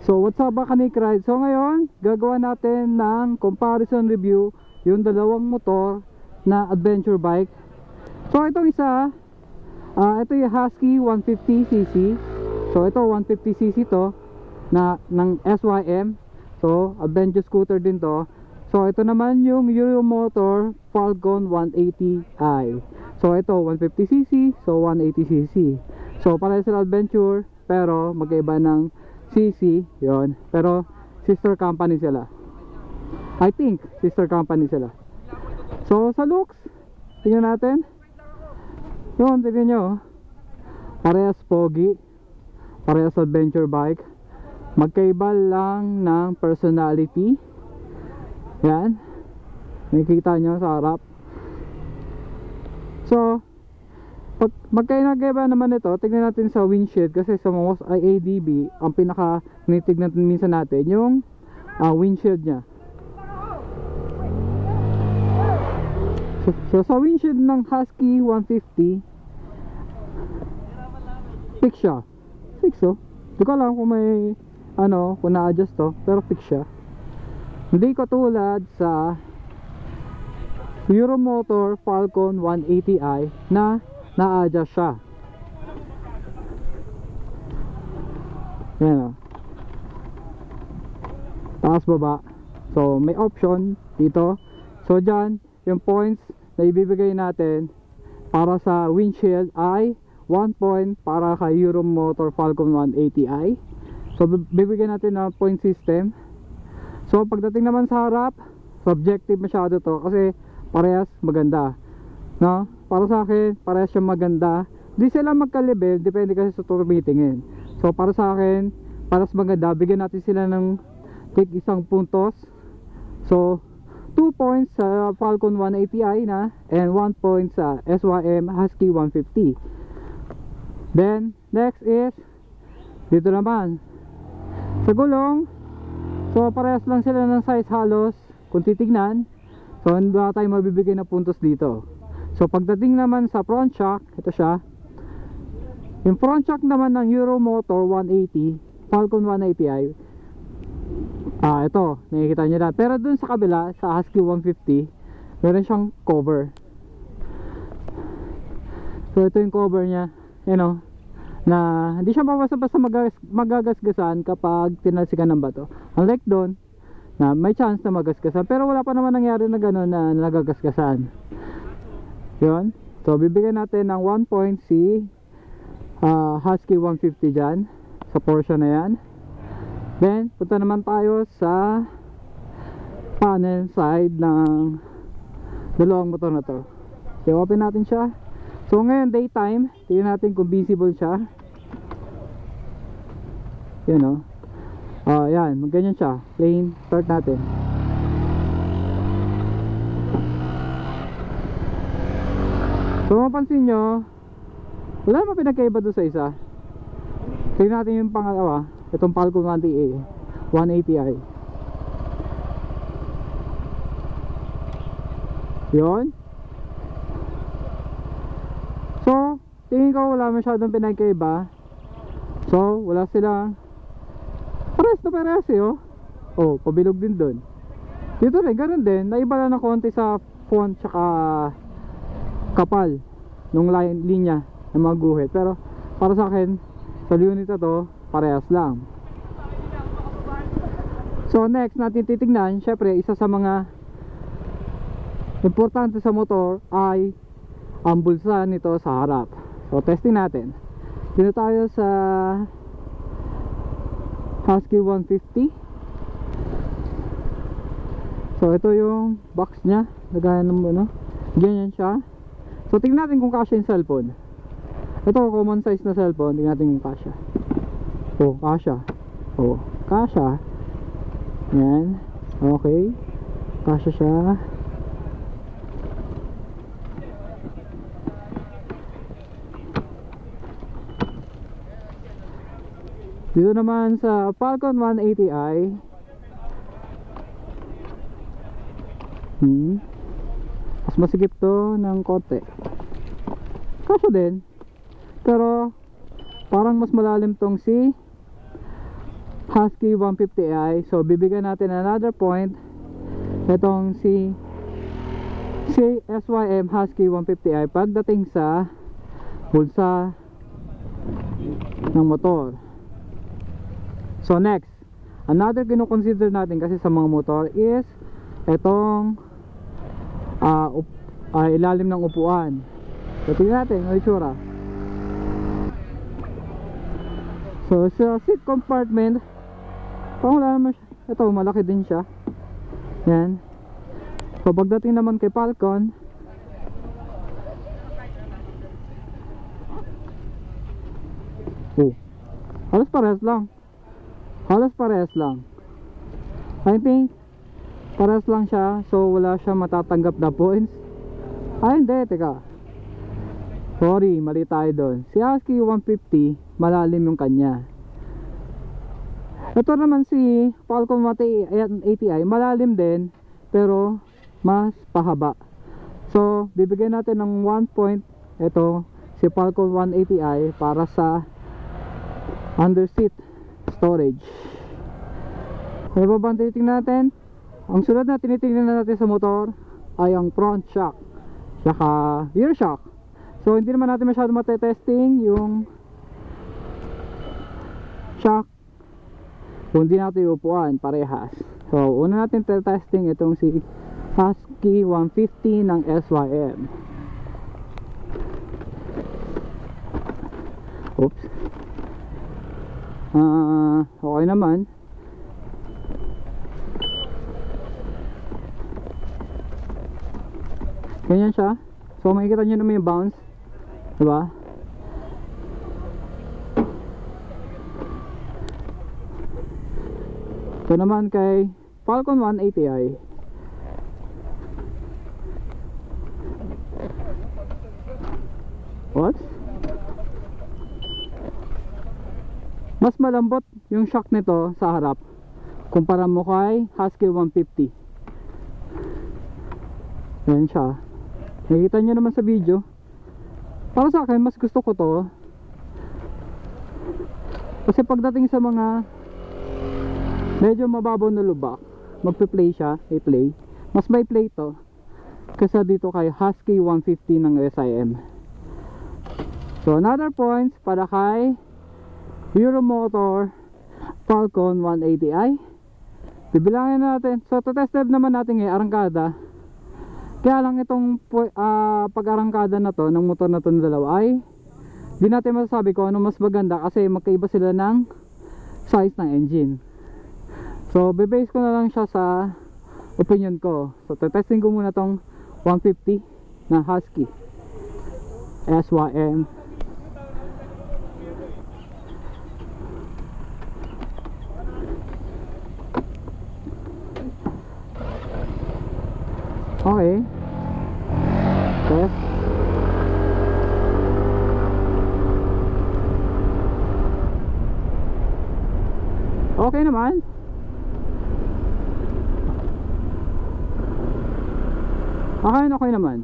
So what's up mga Kanik Ride? So ngayon, gagawa natin ng comparison review yung dalawang motor na adventure bike. So itong isa, ito yung Husky 150cc. So ito 150cc to na ng SYM. So adventure scooter din to. So ito naman yung Euromotor Falcon 180i. So ito 150cc, so 180cc. So para sa adventure pero magkaiba ng CC, yon. Pero sister company sila. I think sister company sila. So sa looks, tingnan natin. Yun, tingnan nyo. Parehas pogi, parehas adventure bike. Magkaiba lang ng personality. Yan, nakikita nyo sa harap. So pag magkaiba naman ito, tignan natin sa windshield. Kasi sa most IADB, ang pinaka tinitignan minsan natin yung windshield nya. So sa windshield ng Husky 150, fix siya. Fix, oh. Hindi ko alam kung may kung na-adjust to, pero fix siya. Hindi ko tulad sa Euromotor Falcon 180i na na-adjust siya. Yan, taas baba. So may option dito. So dyan, yung points na ibibigay natin para sa windshield ay 1 point para kay Euromotor Falcon 180i. So bibigyan natin ng point system. So pagdating naman sa harap, subjective masyado to kasi parehas maganda, no? Para sa akin, parehas siyang maganda. Di sila magka-level, depende kasi sa tumitingin. So para sa akin, parehas maganda. Bigyan natin sila ng tig isang puntos. So 2 points sa Falcon 180i na, and 1 point sa SYM Husky 150. Then next is dito naman sa gulong. So parehas lang sila ng size halos kung titignan. So hindi tayo mabibigay na puntos dito. So pagdating naman sa front shock, ito siya. Yung front shock naman ng Euromotor 180 Falcon 180i, ito nakikita nyo na. Pero dun sa kabila, sa Husky 150, meron siyang cover. So ito yung cover nya, na hindi siya basta-basta magagasgasan kapag tinalsikan ng bato. Unlike doon na may chance na magasgasan, pero wala pa naman nangyari na gano'n na nagagasgasan. Yun. So bibigyan natin ng 1 point si Husky 150 dyan sa portion na yan. Then punta naman tayo sa panel side ng dalawang motor na to. So open natin siya. So ngayon daytime, tingnan natin kung visible siya. Yun, yan, ganyan siya. Plain, start natin. So mapansin nyo, wala naman pinagkaiba doon sa isa. Tingnan natin yung pangalawa, itong Falcon 180i. Yun. So tingin ko wala masyadong pinagkaiba. So wala silang parehas na parehas pabilog din doon. Dito rin, ganun din. Naiba lang ng konti sa font tsaka kapal nung linya ng mga guhit. Pero para sa akin, sa unit na to, parehas lang. So next natin titignan, syempre isa sa mga importante sa motor ay ang bulsa nito sa harap. So testing natin. Dito tayo sa Husky 150. So ito yung box nya, lagayan ng ganyan siya. So tingnan natin kung kasya yung cellphone. Ito common size na cellphone, tingnan natin kung kasya. Kasya. Kasya. Yan. Okay. Kasya siya. Dito naman sa Falcon 180i, mas masikip to ng konti. Kasya din, pero parang mas malalim tong si Husky 150i. So bibigyan natin another point itong si SYM Husky 150i pagdating sa bulsa ng motor. So next, another kino-consider natin kasi sa mga motor is itong ilalim ng upuan. So tingnan natin ang itsura. So sa seat compartment, parang wala naman siya. Ito, malaki din siya. Yan. So pagdating naman kay Falcon, halos parehas lang. Halos parehas lang. I think parehas lang siya. So wala siya matatanggap na points. Hindi, teka. Sorry, mali tayo doon. Si Husky 150, malalim yung kanya. Ito naman si Falcon 180i, malalim din, pero mas pahaba. So bibigyan natin ng 1 point ito si Falcon 180i para sa under seat storage. Ano ba bang tinitingnan natin? Ang sunod na tinitingnan natin sa motor ay ang front shock saka rear shock. So hindi naman natin masyado matetesting yung shock kung hindi natin iupuan parehas. So una natin testing itong si Husky 150 ng SYM. Oops. Okay naman. Ganyan siya. So makikita nyo naman yung bounce, diba? Ito naman kay Falcon 180i. What? Mas malambot yung shock nito sa harap kumpara mo kay Husky 150. Yan siya. Nakikita nyo naman sa video. Para sa akin mas gusto ko to kasi pagdating sa mga medyo mababaw na lubak, magpe-play siya, i-play. Mas may play to kaysa dito kay Husky 150 ng SYM. So another points para kay Euromotor Falcon 180i. Bibilangin natin. So to test drive naman natin ngayon arangkada. Kaya lang itong pag-arangkada na to ng motor na to na dalawa ay di natin masasabi kung ano mas maganda kasi magkaiba sila ng size ng engine. So bebase ko na lang siya sa opinion ko. So testing ko muna tong 150 na Husky SYM. Okay. Test. Okay naman. Okay naman.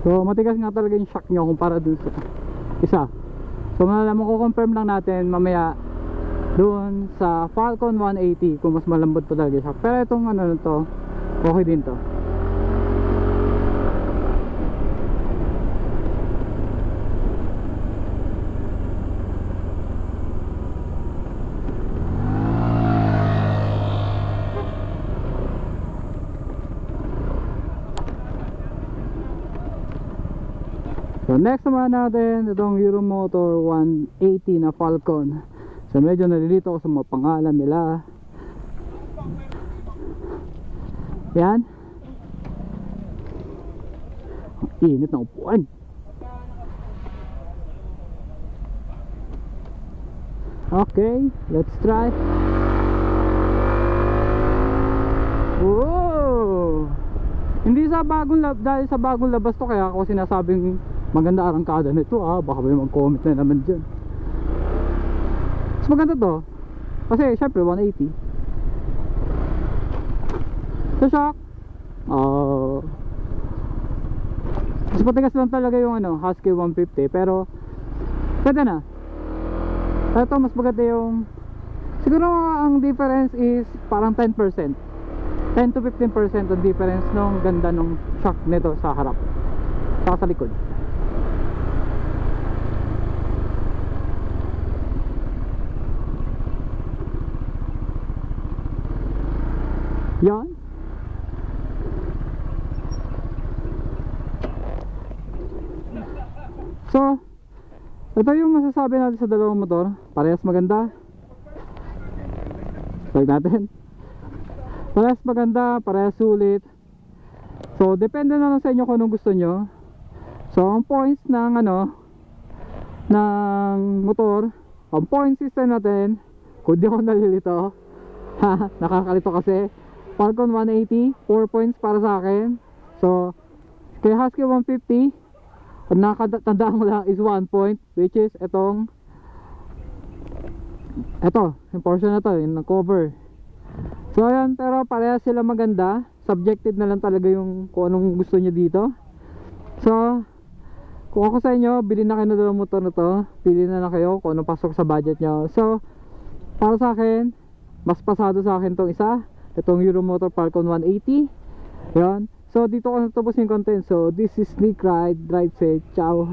So matigas nga talaga yung shock nyo kumpara dun sa isa. So malalaman ko, confirm lang natin mamaya doon sa Falcon 180 kung mas malambot pa talaga siya. Pero itong ano na to, okay din to. So next naman natin itong Euromotor 180 na Falcon. So medyo nalilito ako sa mga pangalan nila. Yan. Ang init ng upuan. Okay, let's try. Whoa! Hindi sa bagong dahil sa bagong labas to kaya ako sinasabing maganda arangkada nito. Baka may mag-comment na naman dyan. Mas maganda to kasi syempre 180. Sa shock mas matigas lang talaga yung Husky 150, pero Pwede na. Ito mas maganda yung, siguro ang difference is parang 10%, 10 to 15% ang difference nung ganda nung shock nito sa harap saka sa likod. Yan. So ito yung masasabi natin sa dalawang motor. Parehas maganda. Try natin. Parehas maganda, parehas sulit. So depende na lang sa inyo kung anong gusto nyo. So ang points ng ng motor, ang point system natin, kung di ako nalilito nakakalito kasi, Falcon 180, 4 points para sa akin. So kay Husky 150, ang nakatandaan ko lang is 1 point, which is yung portion na to, yung cover. So ayan, pero parehas sila maganda. Subjective na lang talaga yung kung anong gusto nyo dito. So kung ako sa inyo, bilhin na kayo na dalawang motor na to. Pili na lang kayo kung anong pasok sa budget nyo. So para sa akin, mas pasado sa akin tong isa, itong Euromotor Falcon 180. Yan. So dito ko natapos yung content. So this is Nick Ride, drive safe, ciao.